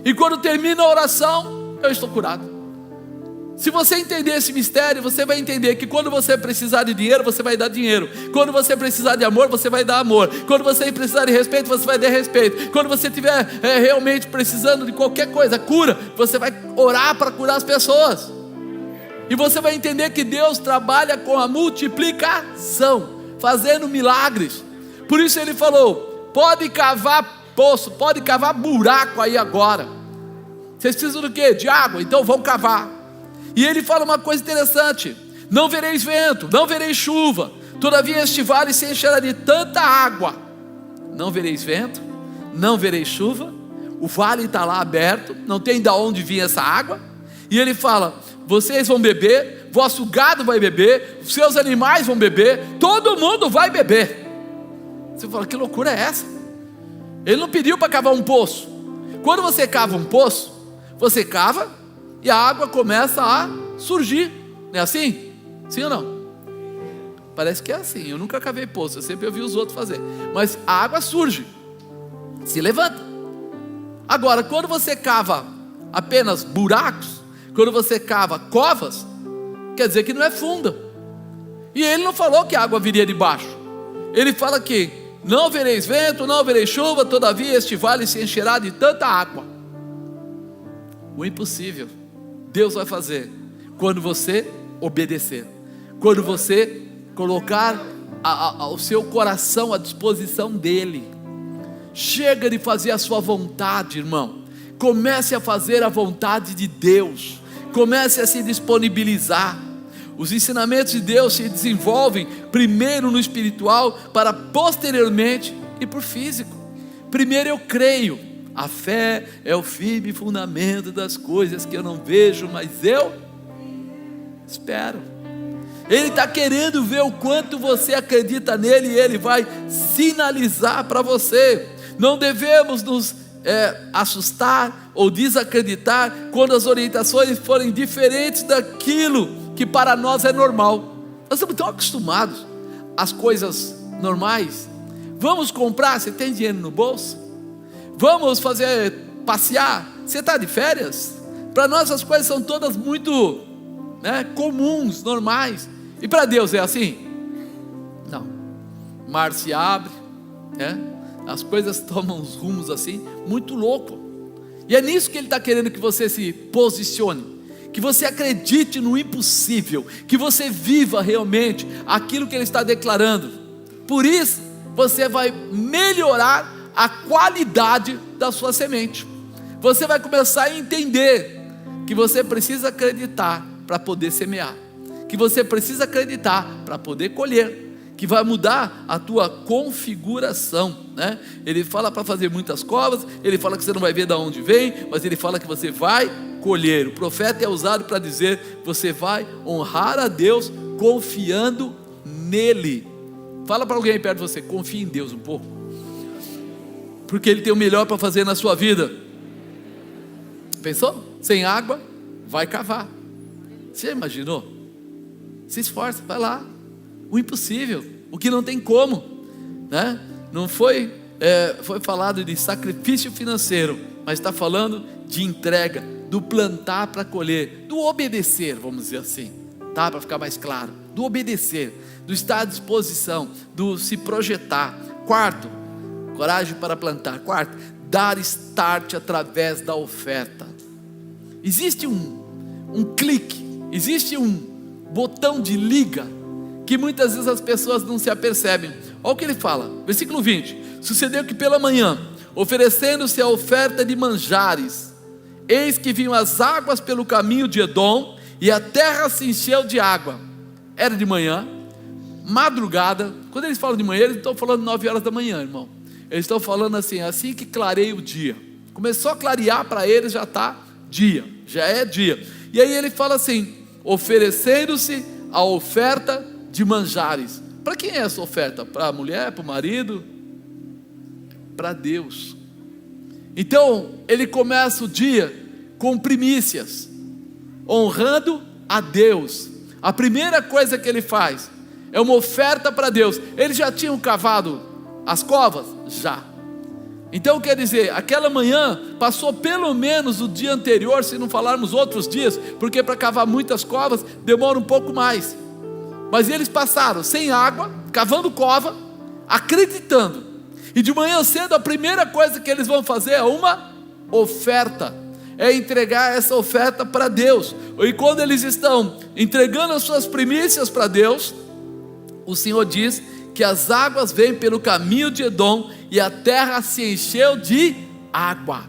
E quando termina a oração, eu estou curado. Se você entender esse mistério, você vai entender que quando você precisar de dinheiro, você vai dar dinheiro. Quando você precisar de amor, você vai dar amor. Quando você precisar de respeito, você vai dar respeito. Quando você estiver realmente precisando de qualquer coisa, cura, você vai orar para curar as pessoas. E você vai entender que Deus trabalha com a multiplicação, fazendo milagres. Por isso ele falou, pode cavar poço, pode cavar buraco aí agora. Vocês precisam do quê? De água? Então vão cavar. E ele fala uma coisa interessante, não vereis vento, não vereis chuva, todavia este vale se encherá de tanta água. Não vereis vento, não vereis chuva, o vale está lá aberto, não tem de onde vir essa água. E ele fala, vocês vão beber, vosso gado vai beber, seus animais vão beber, todo mundo vai beber. Você fala, que loucura é essa? Ele não pediu para cavar um poço. Quando você cava um poço, você cava e a água começa a surgir. Não é assim? Sim ou não? Parece que é assim. Eu nunca cavei poço, eu sempre ouvi os outros fazer. Mas a água surge, se levanta. Agora, quando você cava apenas buracos, quando você cava covas, quer dizer que não é funda. E ele não falou que a água viria de baixo. Ele fala que não vereis vento, não vereis chuva, todavia este vale se encherá de tanta água. O impossível Deus vai fazer quando você obedecer, quando você colocar o seu coração à disposição dele. Chega de fazer a sua vontade, irmão. Comece a fazer a vontade de Deus. Comece a se disponibilizar. Os ensinamentos de Deus se desenvolvem primeiro no espiritual, para posteriormente ir para o físico. Primeiro eu creio. A fé é o firme fundamento das coisas que eu não vejo, mas eu espero. Ele está querendo ver o quanto você acredita nele, e ele vai sinalizar para você. Não devemos nos assustar ou desacreditar quando as orientações forem diferentes daquilo que para nós é normal. Nós estamos tão acostumados às coisas normais. Vamos comprar, você tem dinheiro no bolso? Vamos passear, você está de férias? Para nós as coisas são todas muito comuns, normais. E para Deus é assim? Não. O mar se abre, as coisas tomam uns rumos assim, muito louco. E é nisso que Ele está querendo que você se posicione, que você acredite no impossível, que você viva realmente aquilo que Ele está declarando. Por isso você vai melhorar a qualidade da sua semente. Você vai começar a entender que você precisa acreditar para poder semear, que você precisa acreditar para poder colher, que vai mudar a tua configuração, Ele fala para fazer muitas covas, ele fala que você não vai ver de onde vem, mas ele fala que você vai colher. O profeta é usado para dizer, você vai honrar a Deus confiando nele. Fala para alguém perto de você, confie em Deus um pouco, porque Ele tem o melhor para fazer na sua vida. Pensou? Sem água, vai cavar. Você imaginou? Se esforça, vai lá. O impossível, o que não tem como, Não foi falado de sacrifício financeiro, mas está falando de entrega, do plantar para colher, do obedecer, vamos dizer assim, para ficar mais claro, do obedecer, do estar à disposição, do se projetar. Quarto, coragem para plantar. Quarto, dar start através da oferta. Existe um clique, existe um botão de liga, que muitas vezes as pessoas não se apercebem. Olha o que ele fala, versículo 20: sucedeu que pela manhã, oferecendo-se a oferta de manjares, eis que vinham as águas pelo caminho de Edom, e a terra se encheu de água. Era de manhã, madrugada. Quando eles falam de manhã, eles estão falando 9 horas da manhã, irmão. Eles estão falando assim que clareia o dia. Começou a clarear para eles, já está dia, já é dia. E aí ele fala assim: oferecendo-se a oferta de manjares. Para quem é essa oferta? Para a mulher, para o marido? Para Deus. Então ele começa o dia com primícias, honrando a Deus. A primeira coisa que ele faz é uma oferta para Deus. Eles já tinham cavado as covas? Já. Então quer dizer, aquela manhã passou pelo menos o dia anterior, se não falarmos outros dias, porque para cavar muitas covas demora um pouco mais. Mas eles passaram sem água, cavando cova, acreditando. E de manhã cedo a primeira coisa que eles vão fazer é uma oferta. É entregar essa oferta para Deus. E quando eles estão entregando as suas primícias para Deus, o Senhor diz que as águas vêm pelo caminho de Edom e a terra se encheu de água.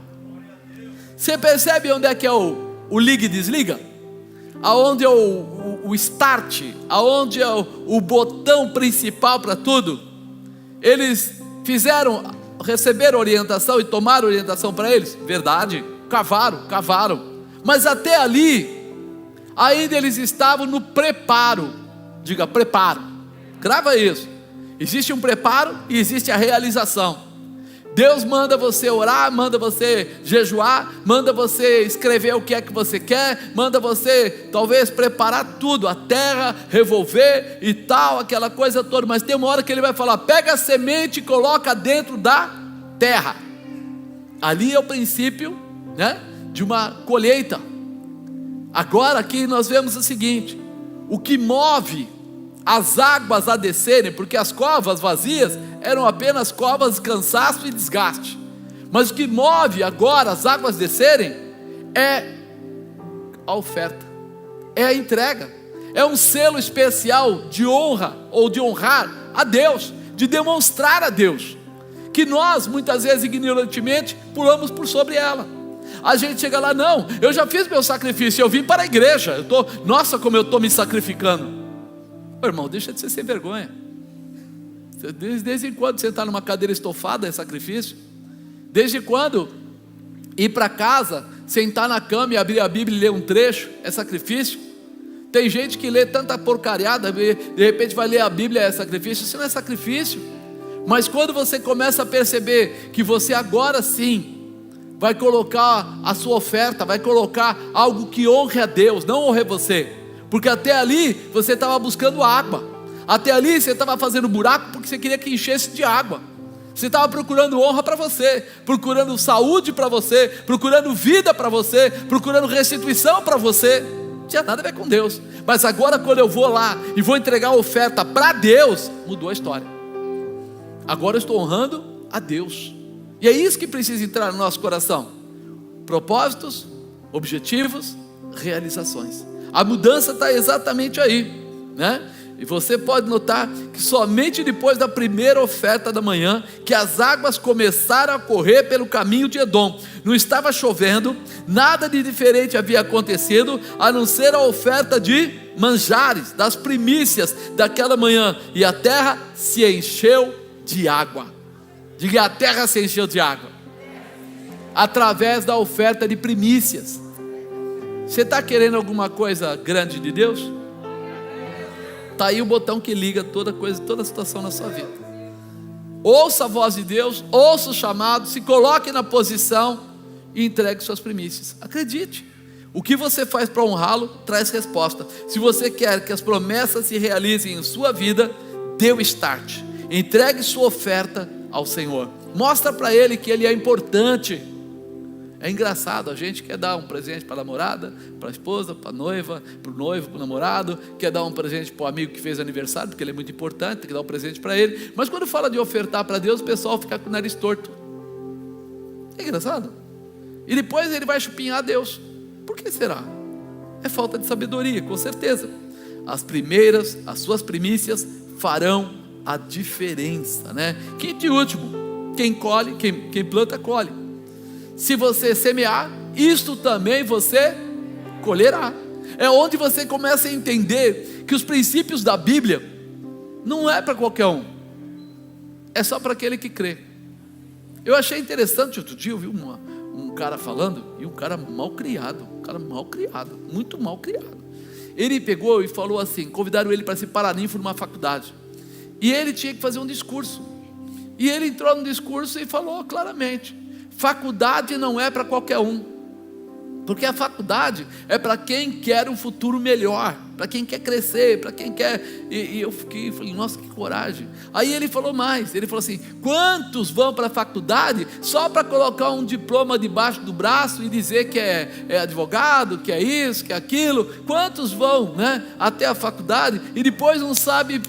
Você percebe onde é que é o liga e desliga? Aonde é o start? Aonde é o botão principal para tudo? Eles receberam orientação e tomaram orientação para eles? Verdade, cavaram. Mas até ali, ainda eles estavam no preparo. Diga, preparo. Grava isso. Existe um preparo e existe a realização. Deus manda você orar, manda você jejuar, manda você escrever o que é que você quer, manda você talvez preparar tudo, a terra, revolver e tal, aquela coisa toda. Mas tem uma hora que ele vai falar: pega a semente e coloca dentro da terra. Ali é o princípio, né, de uma colheita. Agora aqui nós vemos o seguinte: o que move as águas a descerem, porque as covas vazias eram apenas covas de cansaço e desgaste, mas o que move agora as águas descerem é a oferta, é a entrega, é um selo especial de honra, ou de honrar a Deus, de demonstrar a Deus, que nós muitas vezes ignorantemente pulamos por sobre ela. A gente chega lá: não, eu já fiz meu sacrifício, eu vim para a igreja, nossa, como eu estou me sacrificando. Ô, irmão, deixa de ser sem vergonha. Desde quando sentar numa cadeira estofada é sacrifício? Desde quando ir para casa, sentar na cama e abrir a Bíblia e ler um trecho é sacrifício? Tem gente que lê tanta porcariada, de repente vai ler a Bíblia, é sacrifício? Isso não é sacrifício. Mas quando você começa a perceber que você agora sim vai colocar a sua oferta, vai colocar algo que honre a Deus, não honre você, porque até ali você estava buscando água, até ali você estava fazendo buraco porque você queria que enchesse de água, você estava procurando honra para você, procurando saúde para você, procurando vida para você, procurando restituição para você. Não tinha nada a ver com Deus. Mas agora quando eu vou lá e vou entregar a oferta para Deus, mudou a história. Agora eu estou honrando a Deus. E é isso que precisa entrar no nosso coração: propósitos, objetivos, realizações. A mudança está exatamente aí, né? E você pode notar que somente depois da primeira oferta da manhã, que as águas começaram a correr pelo caminho de Edom. Não estava chovendo, nada de diferente havia acontecido, a não ser a oferta de manjares, das primícias daquela manhã. E a terra se encheu de água. Diga: a terra se encheu de água, através da oferta de primícias. Você está querendo alguma coisa grande de Deus? Está aí o botão que liga toda coisa, toda situação na sua vida. Ouça a voz de Deus, ouça o chamado, se coloque na posição e entregue suas primícias. Acredite, o que você faz para honrá-lo traz resposta. Se você quer que as promessas se realizem em sua vida, dê o start, entregue sua oferta ao Senhor, mostra para Ele que Ele é importante. É engraçado, a gente quer dar um presente para a namorada, para a esposa, para a noiva, para o noivo, para o namorado, quer dar um presente para o amigo que fez aniversário, porque ele é muito importante, tem que dar um presente para ele. Mas quando fala de ofertar para Deus, o pessoal fica com o nariz torto. É engraçado. E depois ele vai chupinhar a Deus. Por que será? É falta de sabedoria, com certeza. As suas primícias farão a diferença, né? Quinto e último: quem colhe, quem planta, colhe. Se você semear, isto também você colherá. É onde você começa a entender que os princípios da Bíblia não é para qualquer um, é só para aquele que crê. Eu achei interessante, outro dia eu vi um cara falando, e um cara mal criado, muito mal criado. ele pegou e falou assim, convidaram ele para ser paraninfo numa faculdade, e ele tinha que fazer um discurso, e ele entrou no discurso e falou claramente: faculdade não é para qualquer um, porque a faculdade é para quem quer um futuro melhor, para quem quer crescer, para quem quer. E eu falei, nossa, que coragem. Aí ele falou mais, ele falou assim: quantos vão para a faculdade só para colocar um diploma debaixo do braço e dizer que é advogado, que é isso, que é aquilo? Quantos vão, né, até a faculdade e depois não sabe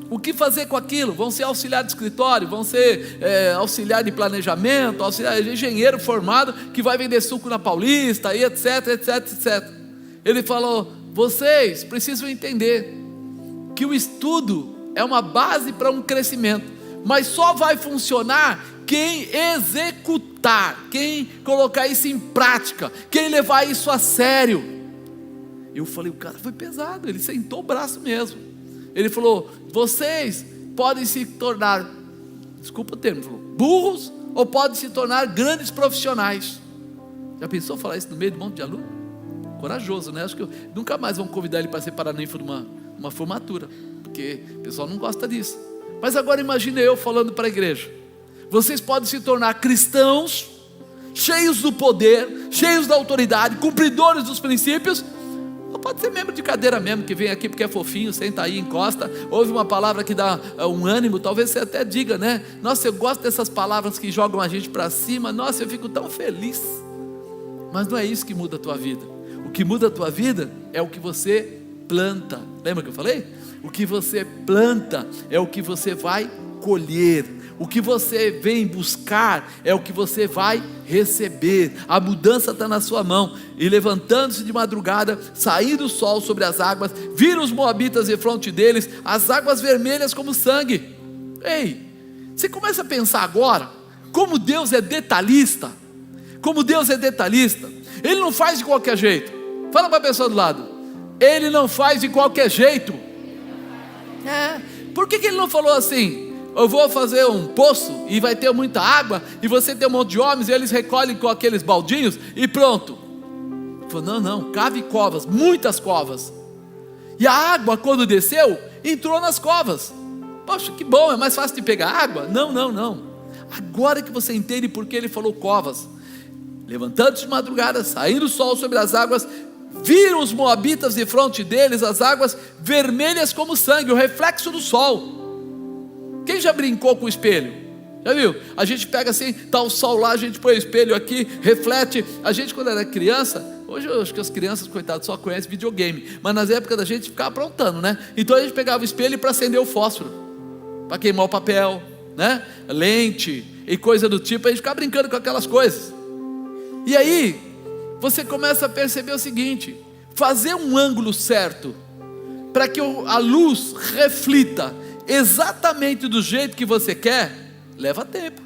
o que fazer com aquilo? Vão ser auxiliar de escritório, vão ser auxiliar de planejamento, auxiliar de engenheiro formado que vai vender suco na Paulista, e etc, etc, etc. Ele falou: vocês precisam entender que o estudo é uma base para um crescimento, mas só vai funcionar quem executar, quem colocar isso em prática, quem levar isso a sério. Eu falei, o cara foi pesado, ele sentou o braço mesmo. Ele falou: vocês podem se tornar, desculpa o termo, falou, burros, ou podem se tornar grandes profissionais. Já pensou falar isso no meio de um monte de aluno? Corajoso, né? Acho que nunca mais vão convidar ele para ser paraninfo numa formatura, porque o pessoal não gosta disso. Mas agora imagine eu falando para a igreja: vocês podem se tornar cristãos, cheios do poder, cheios da autoridade, cumpridores dos princípios, ou pode ser membro de cadeira mesmo, que vem aqui porque é fofinho, senta aí, encosta, ouve uma palavra que dá um ânimo, talvez você até diga, né? Nossa, eu gosto dessas palavras que jogam a gente para cima, nossa, eu fico tão feliz. Mas não é isso que muda a tua vida. O que muda a tua vida é o que você planta. Lembra que eu falei? O que você planta é o que você vai colher. O que você vem buscar é o que você vai receber. A mudança está na sua mão. E levantando-se de madrugada, saindo o sol sobre as águas, viram os moabitas defronte deles, as águas vermelhas como sangue. Ei, você começa a pensar agora como Deus é detalhista. Como Deus é detalhista. Ele não faz de qualquer jeito. Fala para a pessoa do lado: Ele não faz de qualquer jeito. Por que ele não falou assim: eu vou fazer um poço e vai ter muita água, e você tem um monte de homens e eles recolhem com aqueles baldinhos e pronto? Ele falou: não, cave covas, muitas covas. E a água, quando desceu, entrou nas covas. Poxa, que bom, é mais fácil de pegar água? Não. Agora que você entende por que ele falou covas. Levantando-se de madrugada, saindo o sol sobre as águas, viram os moabitas defronte deles, as águas vermelhas como sangue, o reflexo do sol. Quem já brincou com o espelho? Já viu? A gente pega assim, está o sol lá, a gente põe o espelho aqui, reflete. A gente, quando era criança, hoje eu acho que as crianças, coitadas, só conhecem videogame, mas nas épocas da gente ficava aprontando, né? Então a gente pegava o espelho para acender o fósforo, para queimar o papel, né? Lente e coisa do tipo. A gente ficava brincando com aquelas coisas. E aí você começa a perceber o seguinte: fazer um ângulo certo para que a luz reflita exatamente do jeito que você quer, leva tempo.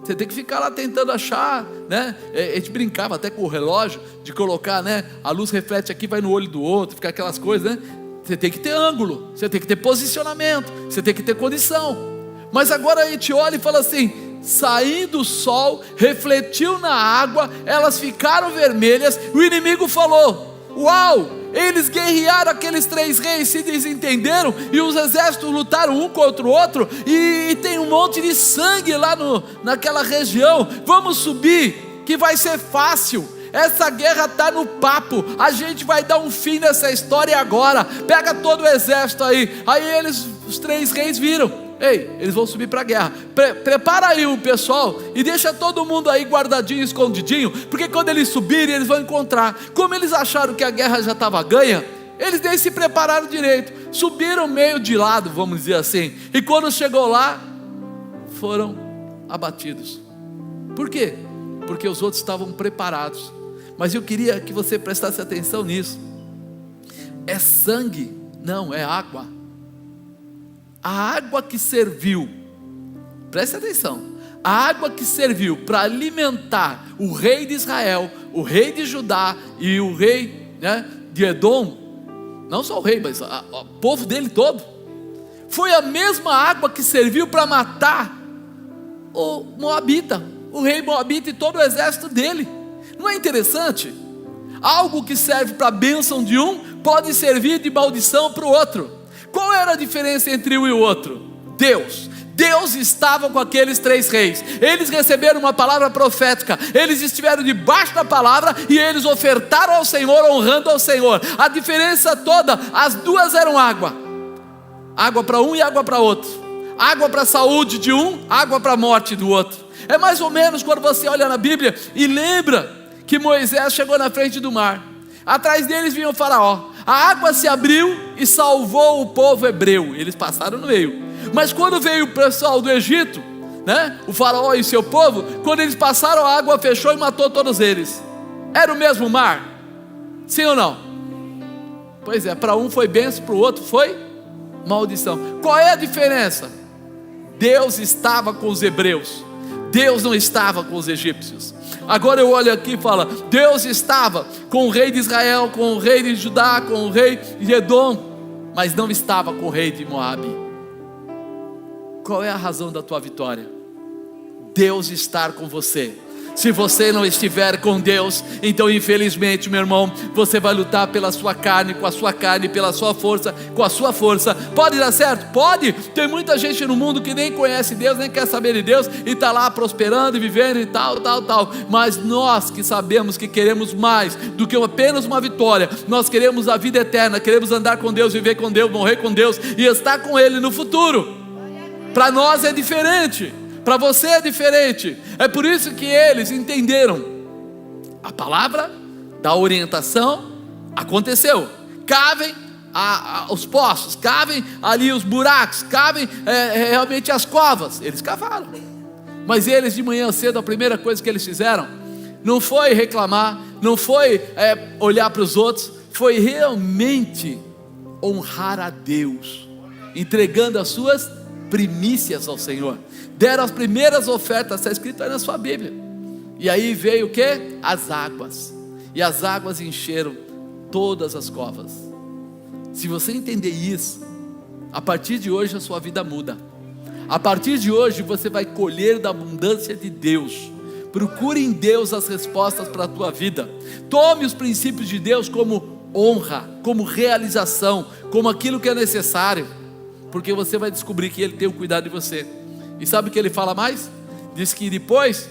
Você tem que ficar lá tentando achar, né? A gente brincava até com o relógio, de colocar, né? A luz reflete aqui, vai no olho do outro, fica aquelas coisas, né? Você tem que ter ângulo, você tem que ter posicionamento, você tem que ter condição. Mas agora a gente olha e fala assim: saindo o sol, refletiu na água, elas ficaram vermelhas. O inimigo falou: uau, eles guerrearam, aqueles 3 reis se desentenderam, e os exércitos lutaram um contra o outro, e tem um monte de sangue lá naquela região. Vamos subir, que vai ser fácil. Essa guerra está no papo, a gente vai dar um fim nessa história agora. Pega todo o exército aí. Aí os 3 reis viram: ei, eles vão subir para a guerra. Prepara aí o pessoal e deixa todo mundo aí guardadinho, escondidinho, porque quando eles subirem, eles vão encontrar. Como eles acharam que a guerra já estava ganha, eles nem se prepararam direito, subiram meio de lado, vamos dizer assim, e quando chegou lá, foram abatidos. Por quê? Porque os outros estavam preparados. Mas eu queria que você prestasse atenção nisso. É sangue? Não, é água. A água que serviu, preste atenção, a água que serviu para alimentar o rei de Israel, o rei de Judá e o rei, né, de Edom, não só o rei, mas o povo dele todo, foi a mesma água que serviu para matar o Moabita, o rei Moabita e todo o exército dele. Não é interessante? Algo que serve para a bênção de um pode servir de maldição para o outro. Qual era a diferença entre um e o outro? Deus estava com aqueles 3 reis. Eles receberam uma palavra profética, eles estiveram debaixo da palavra e eles ofertaram ao Senhor, honrando ao Senhor. A diferença toda, as duas eram água para um e água para outro, água para a saúde de um, água para a morte do outro. É mais ou menos quando você olha na Bíblia e lembra que Moisés chegou na frente do mar, atrás deles vinha o faraó, a água se abriu e salvou o povo hebreu, eles passaram no meio. Mas quando veio o pessoal do Egito, né, o faraó e seu povo, quando eles passaram, a água fechou e matou todos eles. Era o mesmo mar? Sim ou não? Pois é, para um foi bênção, para o outro foi maldição. Qual é a diferença? Deus estava com os hebreus, Deus não estava com os egípcios. Agora eu olho aqui e falo, Deus estava com o rei de Israel, com o rei de Judá, com o rei de Edom, mas não estava com o rei de Moabe. Qual é a razão da tua vitória? Deus estar com você. Se você não estiver com Deus, então infelizmente, meu irmão, você vai lutar pela sua carne, com a sua carne, pela sua força, com a sua força. Pode dar certo? Pode. Tem muita gente no mundo que nem conhece Deus, nem quer saber de Deus, e está lá prosperando e vivendo e tal. Mas nós que sabemos que queremos mais do que apenas uma vitória, nós queremos a vida eterna, queremos andar com Deus, viver com Deus, morrer com Deus e estar com Ele no futuro. Para nós é diferente, para você é diferente. É por isso que eles entenderam a palavra da orientação. Aconteceu, cavem os poços, cavem ali os buracos, cavem realmente as covas. Eles cavaram, mas eles de manhã cedo, a primeira coisa que eles fizeram não foi reclamar, não foi olhar para os outros, foi realmente honrar a Deus, entregando as suas primícias ao Senhor. Deram as primeiras ofertas, está escrito aí na sua Bíblia. E aí veio o que? As águas. E as águas encheram todas as covas. Se você entender isso, a partir de hoje a sua vida muda. A partir de hoje você vai colher da abundância de Deus. Procure em Deus as respostas para a tua vida. Tome os princípios de Deus como honra, como realização, como aquilo que é necessário, porque você vai descobrir que Ele tem o cuidado de você. E sabe o que Ele fala mais? Diz que depois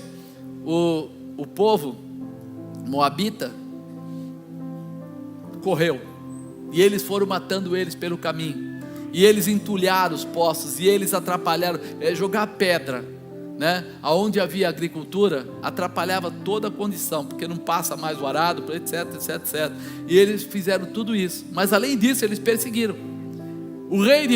o povo moabita correu, e eles foram matando eles pelo caminho, e eles entulharam os poços, e eles atrapalharam, jogar pedra, né? Aonde havia agricultura, atrapalhava toda a condição, porque não passa mais o arado, etc. E eles fizeram tudo isso, mas além disso eles perseguiram. O rei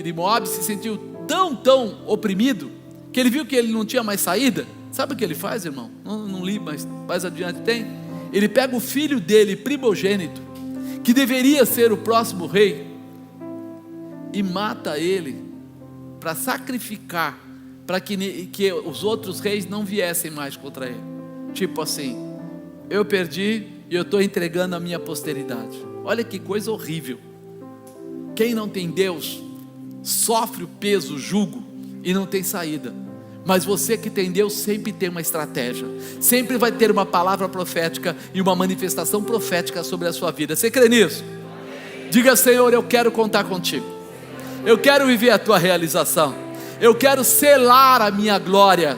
de Moabe se sentiu tão oprimido, que ele viu que ele não tinha mais saída. Sabe o que ele faz, irmão? Não li, mas mais adiante tem. Ele pega o filho dele, primogênito, que deveria ser o próximo rei, e mata ele, para sacrificar, para que os outros reis não viessem mais contra ele. Tipo assim, eu perdi e eu estou entregando a minha posteridade. Olha que coisa horrível. Quem não tem Deus sofre o peso, o jugo, e não tem saída. Mas você que tem Deus sempre tem uma estratégia, sempre vai ter uma palavra profética e uma manifestação profética sobre a sua vida. Você crê nisso? Diga: Senhor, eu quero contar contigo, eu quero viver a tua realização, eu quero selar a minha glória.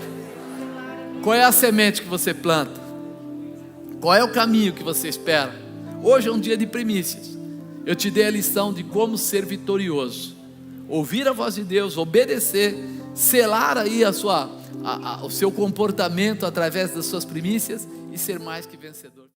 Qual é a semente que você planta? Qual é o caminho que você espera? Hoje é um dia de primícias. Eu te dei a lição de como ser vitorioso. Ouvir a voz de Deus, obedecer, selar aí o seu comportamento através das suas primícias e ser mais que vencedor.